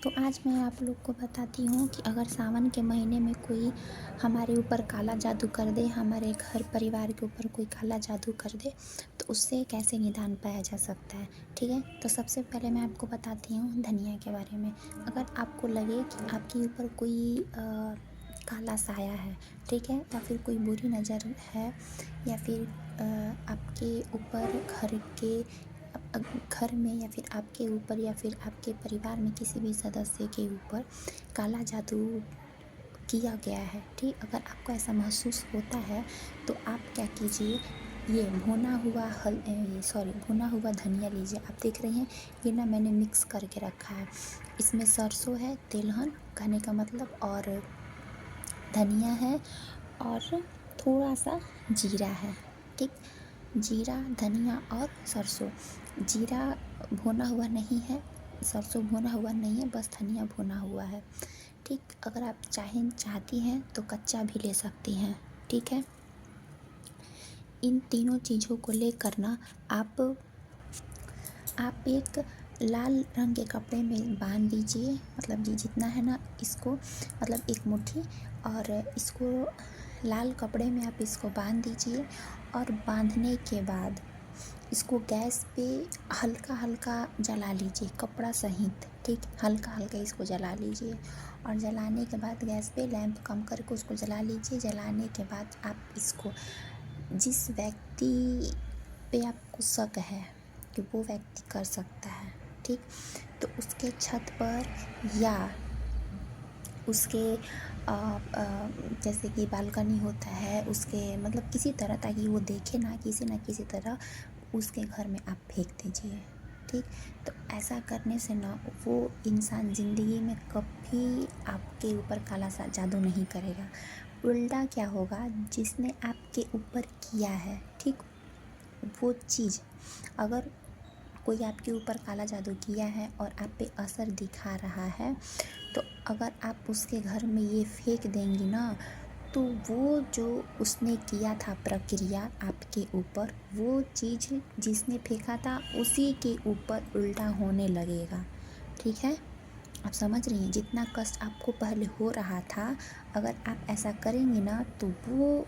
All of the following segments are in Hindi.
तो आज मैं आप लोग को बताती हूँ कि अगर सावन के महीने में कोई हमारे ऊपर काला जादू कर दे, हमारे घर परिवार के ऊपर कोई काला जादू कर दे, तो उससे कैसे निदान पाया जा सकता है। ठीक है, तो सबसे पहले मैं आपको बताती हूँ धनिया के बारे में। अगर आपको लगे कि आपके ऊपर कोई काला साया है, ठीक है, या फिर कोई बुरी नज़र है, या फिर आपके ऊपर घर में, या फिर आपके ऊपर, या फिर आपके परिवार में किसी भी सदस्य के ऊपर काला जादू किया गया है, ठीक, अगर आपको ऐसा महसूस होता है तो आप क्या कीजिए, ये भुना हुआ धनिया लीजिए। आप देख रहे हैं, ये ना मैंने मिक्स करके रखा है। इसमें सरसों है, तिलहन कहने का मतलब, और धनिया है, और थोड़ा सा जीरा है। ठीक, जीरा, धनिया और सरसों। जीरा भुना हुआ नहीं है, सरसों भुना हुआ नहीं है, बस धनिया भुना हुआ है। ठीक, अगर आप चाहती हैं तो कच्चा भी ले सकती हैं। ठीक है, इन तीनों चीज़ों को लेकर ना आप एक लाल रंग के कपड़े में बांध दीजिए, मतलब ये जितना है ना इसको, मतलब एक मुट्ठी, और इसको लाल कपड़े में आप इसको बांध दीजिए। और बांधने के बाद इसको गैस पे हल्का हल्का जला लीजिए, कपड़ा सहित। ठीक, हल्का हल्का इसको जला लीजिए, और जलाने के बाद गैस पे लैंप कम करके उसको जला लीजिए। जलाने के बाद आप इसको, जिस व्यक्ति पे आपको शक है कि वो व्यक्ति कर सकता है, ठीक, तो उसके छत पर, या उसके जैसे कि बालकनी होता है उसके, मतलब किसी तरह, ताकि वो देखे ना किसी तरह, उसके घर में आप फेंक दीजिए। ठीक, तो ऐसा करने से ना वो इंसान ज़िंदगी में कभी आपके ऊपर काला सा जादू नहीं करेगा। उल्टा क्या होगा, जिसने आपके ऊपर किया है, ठीक, वो चीज़, अगर कोई आपके ऊपर काला जादू किया है और आप पे असर दिखा रहा है, तो अगर आप उसके घर में ये फेंक देंगी ना, तो वो जो उसने किया था प्रक्रिया आपके ऊपर, वो चीज़ जिसने फेंका था उसी के ऊपर उल्टा होने लगेगा। ठीक है, आप समझ रही हैं, जितना कष्ट आपको पहले हो रहा था, अगर आप ऐसा करेंगी ना, तो वो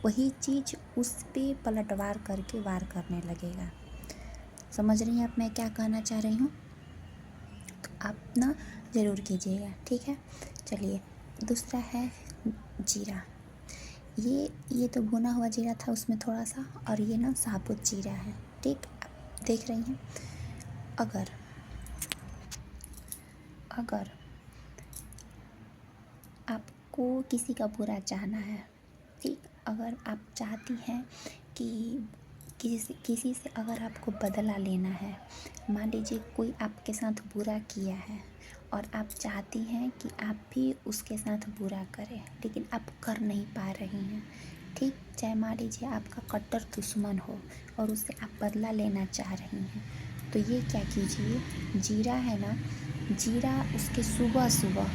वही चीज़ उस पे पलटवार करके वार करने लगेगा। समझ रही हैं आप मैं क्या कहना चाह रही हूँ? तो आप ना ज़रूर कीजिएगा। ठीक है, चलिए, दूसरा है जीरा। ये तो भुना हुआ जीरा था, उसमें थोड़ा सा, और ये ना साबुत जीरा है। ठीक, आप देख रही हैं, अगर अगर आपको किसी का बुरा चाहना है, ठीक, अगर आप चाहती हैं कि किसी से अगर आपको बदला लेना है, मान लीजिए कोई आपके साथ बुरा किया है और आप चाहती हैं कि आप भी उसके साथ बुरा करें, लेकिन आप कर नहीं पा रही हैं। ठीक, चाहे मान लीजिए आपका कट्टर दुश्मन हो और उससे आप बदला लेना चाह रही हैं, तो ये क्या कीजिए, जीरा है ना, जीरा उसके सुबह सुबह,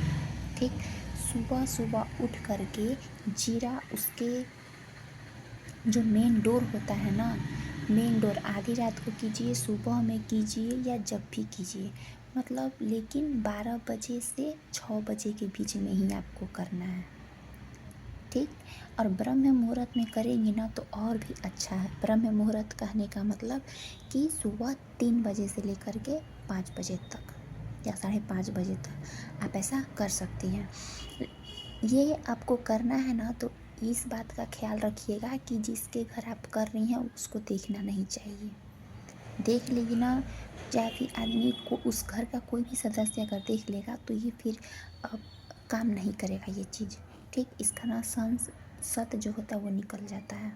ठीक, सुबह सुबह उठ करके जीरा उसके जो मेन डोर होता है ना, मेन डोर आधी रात को कीजिए, सुबह में कीजिए, या जब भी कीजिए, मतलब लेकिन 12 बजे से 6 बजे के बीच में ही आपको करना है। ठीक, और ब्रह्म मुहूर्त में करेंगी ना तो और भी अच्छा है। ब्रह्म मुहूर्त कहने का मतलब कि सुबह 3 बजे से लेकर के 5 बजे तक, या 5:30 बजे तक आप ऐसा कर सकती हैं। ये आपको करना है ना, तो इस बात का ख्याल रखिएगा कि जिसके घर आप कर रही हैं उसको देखना नहीं चाहिए। देख लेगी ना, या फिर आदमी को, उस घर का कोई भी सदस्य अगर देख लेगा, तो ये फिर काम नहीं करेगा ये चीज़। ठीक, इसका ना सत जो होता है वो निकल जाता है।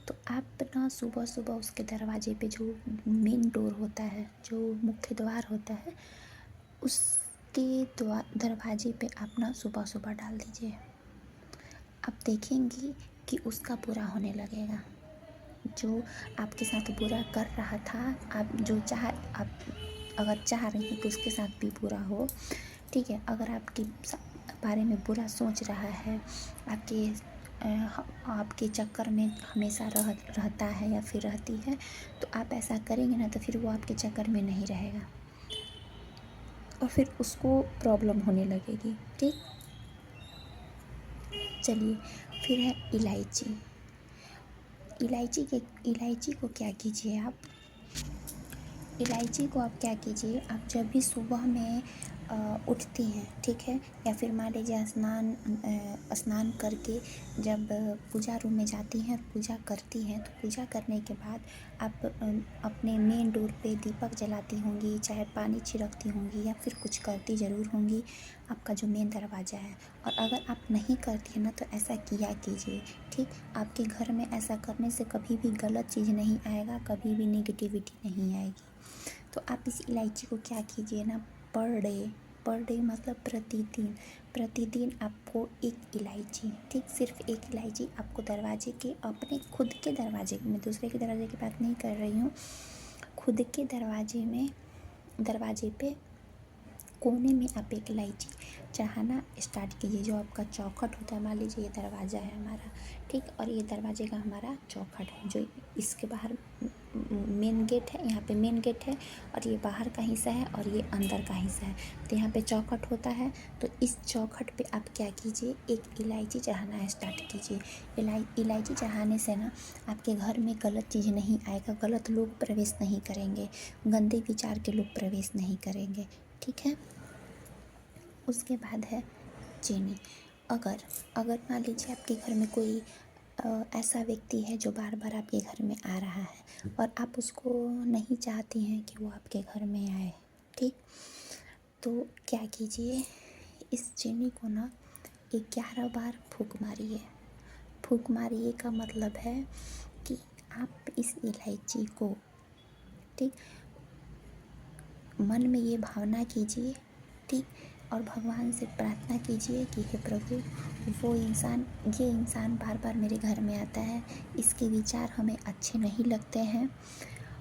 तो आप ना सुबह सुबह उसके दरवाजे पे, जो मेन डोर होता है, जो मुख्य द्वार होता है, उसके दरवाजे पे आप ना सुबह सुबह डाल दीजिए। आप देखेंगी कि उसका बुरा होने लगेगा। जो आपके साथ बुरा कर रहा था, आप अगर चाह रही हैं कि उसके साथ भी बुरा हो, ठीक है, अगर आपके बारे में बुरा सोच रहा है, आपके चक्कर में हमेशा रहता है या फिर रहती है, तो आप ऐसा करेंगे ना, तो फिर वो आपके चक्कर में नहीं रहेगा। और फिर उसको प्रॉब्लम होने लगेगी। ठीक, चलिए फिर है इलायची। इलायची को क्या कीजिए आप, इलायची को आप क्या कीजिए, आप जब भी सुबह में उठती हैं, ठीक है, या फिर मान लीजिए स्नान करके जब पूजा रूम में जाती हैं और पूजा करती हैं, तो पूजा करने के बाद आप अपने मेन डोर पे दीपक जलाती होंगी, चाहे पानी छिड़कती होंगी या फिर कुछ करती ज़रूर होंगी, आपका जो मेन दरवाज़ा है। और अगर आप नहीं करती हैं ना, तो ऐसा किया कीजिए। ठीक, आपके घर में ऐसा करने से कभी भी गलत चीज़ नहीं आएगा, कभी भी नेगेटिविटी नहीं आएगी। तो आप इस इलायची को क्या कीजिए ना, पर डे मतलब प्रतिदिन आपको एक इलायची, ठीक, सिर्फ एक इलायची आपको दरवाजे के, अपने खुद के दरवाजे, मैं दूसरे के दरवाजे की बात नहीं कर रही हूँ, खुद के दरवाजे पे कोने में आप एक इलायची चढ़ाना स्टार्ट कीजिए। जो आपका चौखट होता है, मान लीजिए ये दरवाज़ा है हमारा, ठीक, और ये दरवाजे का हमारा चौखट है, जो इसके बाहर मेन गेट है, यहाँ पे मेन गेट है, और ये बाहर का हिस्सा है और ये अंदर का हिस्सा है। तो यहाँ पे चौखट होता है, तो इस चौखट पे आप क्या कीजिए, एक इलायची चढ़ाना स्टार्ट कीजिए। इलायची चढ़ाने से ना आपके घर में गलत चीज़ नहीं आएगा, गलत लोग प्रवेश नहीं करेंगे, गंदे विचार के लोग प्रवेश नहीं करेंगे। ठीक है, उसके बाद है चीनी। अगर मान लीजिए आपके घर में कोई ऐसा व्यक्ति है जो बार बार आपके घर में आ रहा है और आप उसको नहीं चाहती हैं कि वो आपके घर में आए, ठीक, तो क्या कीजिए, इस चीनी को ना 11 बार फूंक मारिए। फूंक मारिए का मतलब है कि आप इस इलायची को, ठीक, मन में ये भावना कीजिए, ठीक, और भगवान से प्रार्थना कीजिए कि हे प्रभु, ये इंसान बार बार मेरे घर में आता है, इसके विचार हमें अच्छे नहीं लगते हैं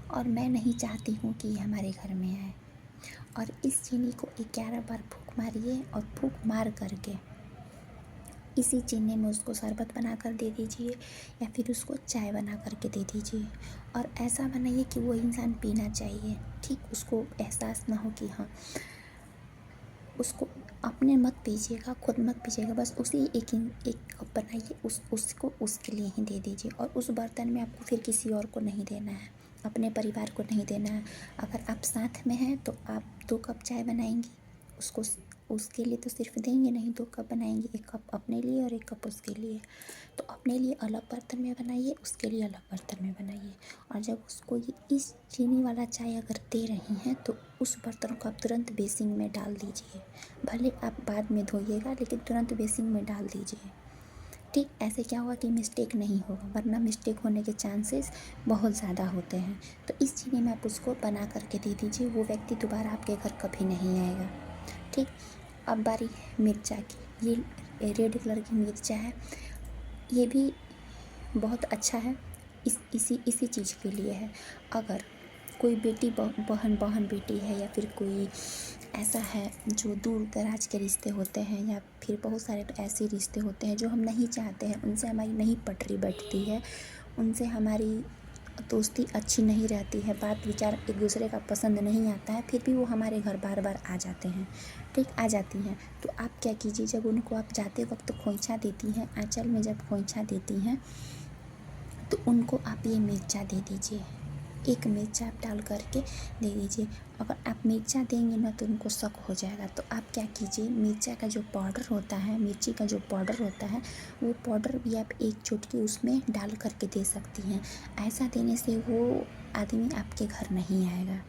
और मैं नहीं चाहती हूँ कि ये हमारे घर में आए। और इस चीनी को 11 बार फूंक मारिए और फूंक मार करके इसी चीनी में उसको शरबत बना कर दे दीजिए या फिर उसको चाय बना करके दे दीजिए। और ऐसा बनाइए कि वो इंसान पीना चाहिए, ठीक, उसको एहसास ना हो कि हाँ, उसको अपने मत पीजिएगा, खुद मत पीजिएगा, बस उसी एक कप बनाइए, उसको उसके लिए ही दे दीजिए। और उस बर्तन में आपको फिर किसी और को नहीं देना है, अपने परिवार को नहीं देना है। अगर आप साथ में हैं तो आप 2 कप चाय बनाएंगी, उसके लिए तो सिर्फ देंगे नहीं, 2 कप बनाएंगे, 1 कप अपने लिए और 1 कप उसके लिए। तो अपने लिए अलग बर्तन में बनाइए, उसके लिए अलग बर्तन में बनाइए। और जब उसको ये इस चीनी वाला चाय अगर दे रही हैं तो उस बर्तन को आप तुरंत बेसिन में डाल दीजिए। भले आप बाद में धोइएगा, लेकिन तुरंत बेसिन में डाल दीजिए। ठीक, ऐसे क्या होगा कि मिस्टेक नहीं होगा, वरना मिस्टेक होने के चांसेस बहुत ज़्यादा होते हैं। तो इस चीनी में आप उसको बना करके दे दीजिए, वो व्यक्ति दोबारा आपके घर कभी नहीं आएगा। ठीक, अब बारी मिर्चा की। ये रेड कलर की मिर्चा है, ये भी बहुत अच्छा है, इसी चीज़ के लिए है। अगर कोई बेटी बहन बेटी है या फिर कोई ऐसा है जो दूर दराज के रिश्ते होते हैं या फिर बहुत सारे ऐसे रिश्ते होते हैं जो हम नहीं चाहते हैं, उनसे हमारी नहीं पटरी बैठती है, उनसे हमारी दोस्ती अच्छी नहीं रहती है, बात विचार एक दूसरे का पसंद नहीं आता है, फिर भी वो हमारे घर बार बार आ जाते हैं, ठीक, आ जाती हैं। तो आप क्या कीजिए, जब उनको आप जाते वक्त खोइंचा देती हैं, आंचल में जब खोइंचा देती हैं, तो उनको आप ये मिर्चा दे दीजिए। 1 मिर्चा आप डाल करके दे दीजिए। अगर आप मिर्चा देंगे ना तो उनको शक हो जाएगा। तो आप क्या कीजिए, मिर्चा का जो पाउडर होता है, मिर्ची का जो पाउडर होता है, वो पाउडर भी आप 1 चुटकी उसमें डाल करके दे सकती हैं। ऐसा देने से वो आदमी आपके घर नहीं आएगा।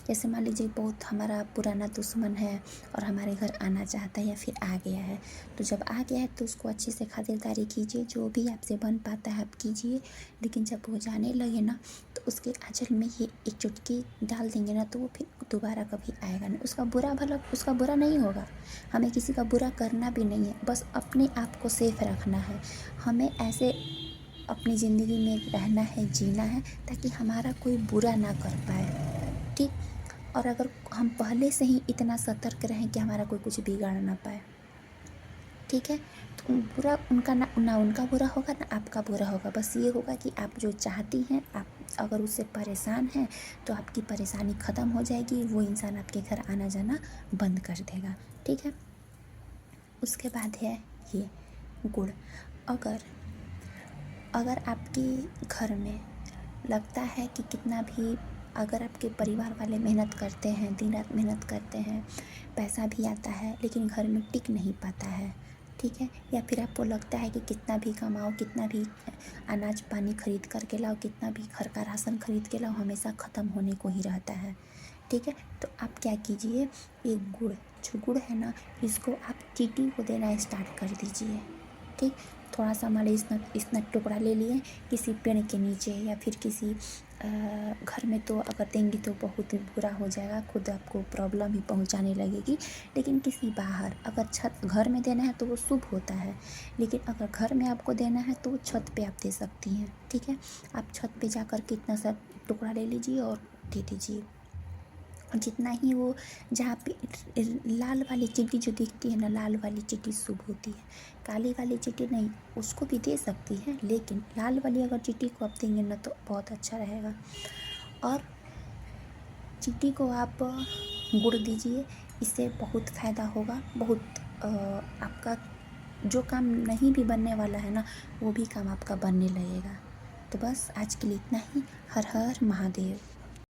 जैसे मान लीजिए बहुत हमारा पुराना दुश्मन है और हमारे घर आना चाहता है या फिर आ गया है, तो जब आ गया है तो उसको अच्छे से खातिरदारी कीजिए, जो भी आपसे बन पाता है आप कीजिए। लेकिन जब वो जाने लगे ना, तो उसके आंचल में ये 1 चुटकी डाल देंगे ना, तो वो फिर दोबारा कभी आएगा नहीं। उसका बुरा नहीं होगा, हमें किसी का बुरा करना भी नहीं है, बस अपने आप को सेफ रखना है। हमें ऐसे अपनी ज़िंदगी में रहना है, जीना है, ताकि हमारा कोई बुरा ना कर पाए, ठीक। और अगर हम पहले से ही इतना सतर्क रहें कि हमारा कोई कुछ बिगाड़ ना पाए, ठीक है। तो बुरा उनका ना उनका बुरा होगा ना आपका बुरा होगा, बस ये होगा कि आप जो चाहती हैं, आप अगर उससे परेशान हैं तो आपकी परेशानी ख़त्म हो जाएगी, वो इंसान आपके घर आना जाना बंद कर देगा, ठीक है। उसके बाद है ये गुड़। अगर अगर आपके घर में लगता है कि कितना भी अगर आपके परिवार वाले मेहनत करते हैं, दिन रात मेहनत करते हैं, पैसा भी आता है लेकिन घर में टिक नहीं पाता है, ठीक है, या फिर आपको लगता है कि कितना भी कमाओ, कितना भी अनाज पानी खरीद करके लाओ, कितना भी घर का राशन खरीद के लाओ, हमेशा ख़त्म होने को ही रहता है, ठीक है। तो आप क्या कीजिए, ये गुड़, जो गुड़ है ना, इसको आप चींटी को देना स्टार्ट कर दीजिए, ठीक। थोड़ा सा हमारे इतना टुकड़ा ले लिए किसी पेड़ के नीचे या फिर किसी घर में, तो अगर देंगे तो बहुत बुरा हो जाएगा, खुद आपको प्रॉब्लम ही पहुंचाने लगेगी। लेकिन किसी बाहर अगर छत घर में देना है तो वो शुभ होता है, लेकिन अगर घर में आपको देना है तो छत पे आप दे सकती हैं, ठीक है। आप छत पे जा कर के इतना सा टुकड़ा ले लीजिए और दे दीजिए। जितना ही वो जहाँ पे लाल वाली चींटी जो दिखती है ना, लाल वाली चींटी शुभ होती है, काली वाली चींटी नहीं, उसको भी दे सकती है, लेकिन लाल वाली अगर चींटी को आप देंगे ना तो बहुत अच्छा रहेगा। और चींटी को आप गुड़ दीजिए, इससे बहुत फ़ायदा होगा, बहुत आपका जो काम नहीं भी बनने वाला है ना, वो भी काम आपका बनने लगेगा। तो बस आज के लिए इतना ही। हर हर महादेव।